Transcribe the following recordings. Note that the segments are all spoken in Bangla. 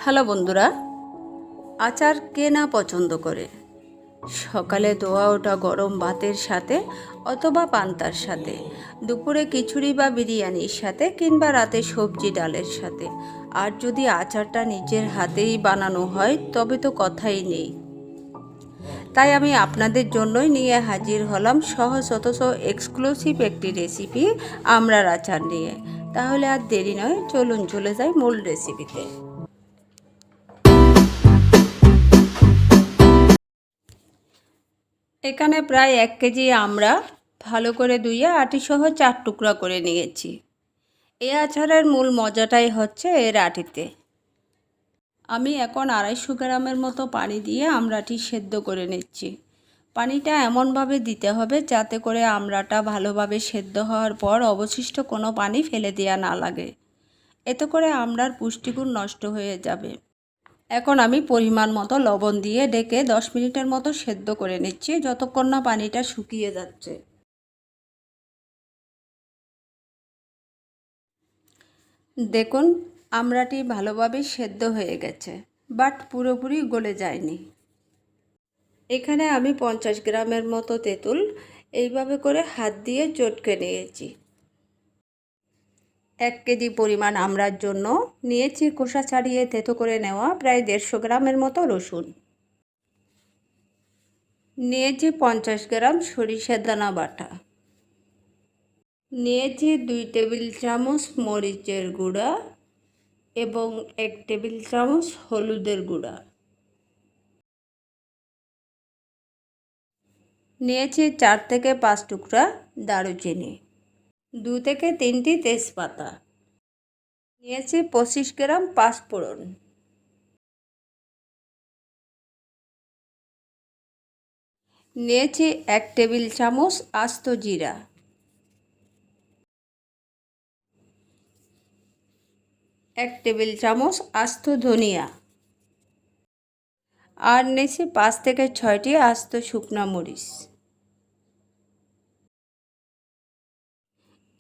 হ্যালো বন্ধুরা, আচার কে না পছন্দ করে? সকালে ধোয়া ওঠা গরম ভাতের সাথে অথবা পান্তার সাথে, দুপুরে খিচুড়ি বা বিরিয়ানির সাথে, কিংবা রাতে সবজি ডালের সাথে। আর যদি আচারটা নিজের হাতেই বানানো হয় তবে তো কথাই নেই। তাই আমি আপনাদের জন্যই নিয়ে হাজির হলাম সহজ অথচ এক্সক্লুসিভ একটি রেসিপি, আমড়ার আচার নিয়ে। তাহলে আর দেরি নয়, চলুন চলে যাই মূল রেসিপিতে। এখানে প্রায় 1 কেজি আমড়া ভালো করে ধুয়ে আটিসহ 4 টুকরা করে নিয়েছি। এই আচারের মূল মজাটাই হচ্ছে এর আটিতে। আমি এখন 250 গ্রামের মতো পানি দিয়ে আমড়াটি সেদ্ধ করে নিচ্ছি। পানিটা এমনভাবে দিতে হবে যাতে করে আমড়াটা ভালোভাবে সেদ্ধ হওয়ার পর অবশিষ্ট কোনো পানি ফেলে দেওয়া না লাগে। এতে করে আমড়ার পুষ্টিগুণ নষ্ট হয়ে যাবে। এখন আমি পরিমাণ মতো লবণ দিয়ে ঢেকে 10 মিনিটের মতো সেদ্ধ করে নিচ্ছি, যতক্ষণ না পানিটা শুকিয়ে যাচ্ছে। দেখুন, আমড়াটি ভালোভাবে সেদ্ধ হয়ে গেছে, বাট পুরোপুরি গলে যায়নি। এখানে আমি 50 গ্রামের মতো তেঁতুল এইভাবে করে হাত দিয়ে চটকে নিয়েছি। 1 কেজি পরিমাণ আমড়ার জন্য নিয়েছি খোসা ছাড়িয়ে থেতো করে নেওয়া প্রায় 150 গ্রামের মতো রসুন। নিয়েছি 50 গ্রাম সরিষার দানা বাটা। নিয়েছি 2 টেবিল চামচ মরিচের গুঁড়া এবং 1 টেবিল চামচ হলুদের গুঁড়া। নিয়েছি 4 থেকে 5 টুকরা দারুচিনি, 2 থেকে 3টি তেজপাতা। নিয়েছি 25 গ্রাম পাঁচফোড়ন। নিয়েছি 1 টেবিল চামচ আস্ত জিরা, 1 টেবিল চামচ আস্ত ধনিয়া, আর নিয়েছি 5 থেকে 6টি আস্ত শুকনা মরিচ।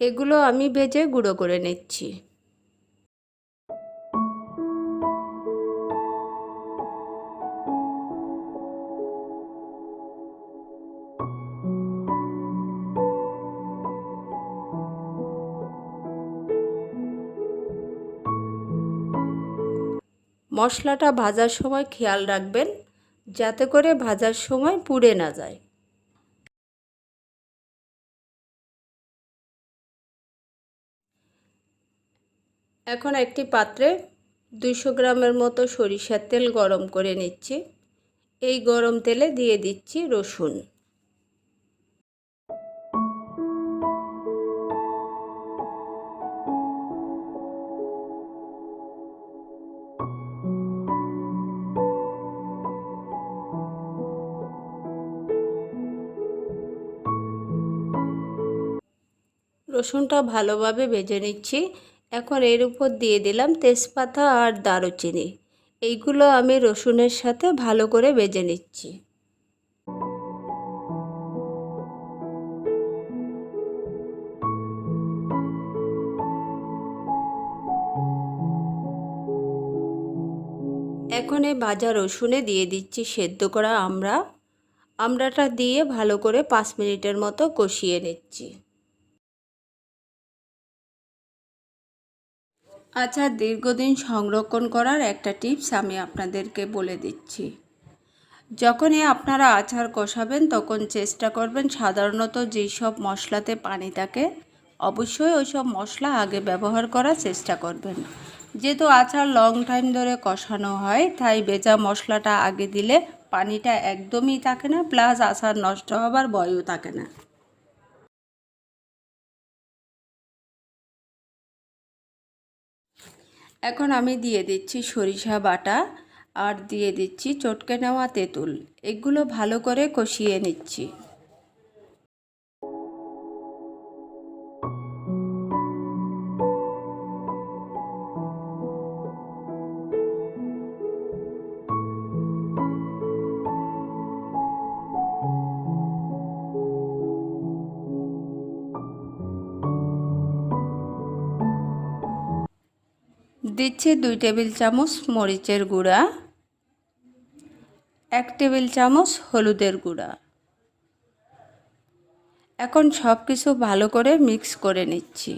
এগুলো আমি ভেজে গুঁড়ো করে নিচ্ছি। মশলাটা ভাজার সময় খেয়াল রাখবেন যাতে করে ভাজার সময় পুড়ে না যায়। এখন একটি পাত্রে 200 গ্রামের মতো সরিষার তেল গরম করে নিচ্ছি। এই গরম তেলে দিয়ে দিচ্ছি রসুন। রসুনটা ভালোভাবে ভেজে নিচ্ছি। এখন এর উপর দিয়ে দিলাম তেজপাতা আর দারুচিনি। এইগুলো আমি রসুনের সাথে ভালো করে ভেজে নিচ্ছি। এখন এই ভাজা রসুনে দিয়ে দিচ্ছি সেদ্ধ করা আমড়াটা দিয়ে ভালো করে 5 মিনিটের মতো কষিয়ে নিচ্ছি। আচার দীর্ঘদিন সংরক্ষণ করার একটা টিপস আমি আপনাদেরকে বলে দিচ্ছি। যখনই আপনারা আচার কষাবেন তখন চেষ্টা করবেন সাধারণত যেই সব মশলাতে পানি থাকে অবশ্যই ওই সব মশলা আগে ব্যবহার করার চেষ্টা করবেন। যেহেতু আচার লং টাইম ধরে কষানো হয় তাই ভেজা মশলাটা আগে দিলে পানিটা একদমই থাকে না, প্লাস আচার নষ্ট হবার ভয়ও থাকে না। এখন আমি দিয়ে দিচ্ছি সরিষা বাটা আর দিয়ে দিচ্ছি চটকে নেওয়া তেঁতুল। এগুলো ভালো করে কষিয়ে নিচ্ছি। দিচ্ছি 2 টেবিল চামচ মরিচের গুঁড়া, 1 টেবিল চামচ হলুদের গুঁড়া। এখন সব কিছু ভালো করে মিক্স করে নিচ্ছি।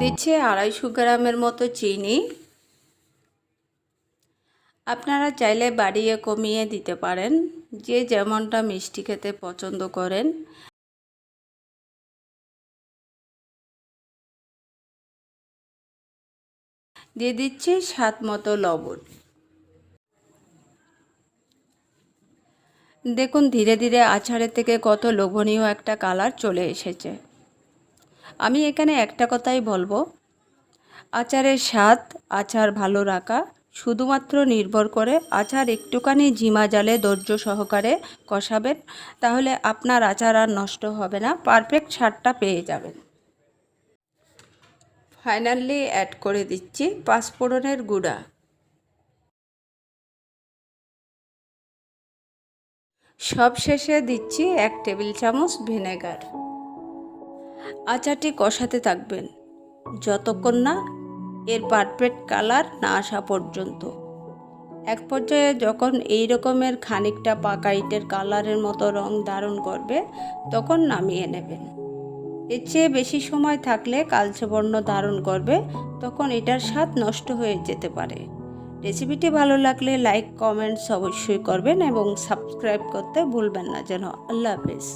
দিচ্ছি 250 গ্রামের মতো চিনি। আপনারা চাইলে বাড়িয়ে কমিয়ে দিতে পারেন, যে যেমনটা মিষ্টি খেতে পছন্দ করেন। দিয়ে দিচ্ছি স্বাদ মতো লবণ। দেখুন ধীরে ধীরে আচারের থেকে কত লোভনীয় একটা কালার চলে এসেছে। আমি এখানে একটা কথাই বলবো, আচারের স্বাদ, আচার ভালো রাখা শুধুমাত্র নির্ভর করে আচার একটুখানি ঝিমা জালে ধৈর্য সহকারে কষাবেন, তাহলে আপনার আচার আর নষ্ট হবে না, পারফেক্ট স্বাদটা পেয়ে যাবেন। ফাইনালি অ্যাড করে দিচ্ছি 5 ফোড়নের গুঁড়া। সব শেষে দিচ্ছি 1 টেবিল চামচ ভিনেগার। আচারটি কষাতে থাকবেন যতক্ষণ না এর পারফেক্ট কালার না আসা পর্যন্ত। এক পর্যায়ে যখন এই রকমের খানিকটা পাকা ইটের কালারের মতো রং ধারণ করবে, তখন নামিয়ে নেবেন। এর চেয়ে বেশি সময় থাকলে কালচে বর্ণ ধারণ করবে, তখন এটার স্বাদ নষ্ট হয়ে যেতে পারে। রেসিপিটি ভালো লাগলে লাইক কমেন্টস অবশ্যই করবেন এবং সাবস্ক্রাইব করতে ভুলবেন না যেন। আল্লাহ হাফেজ।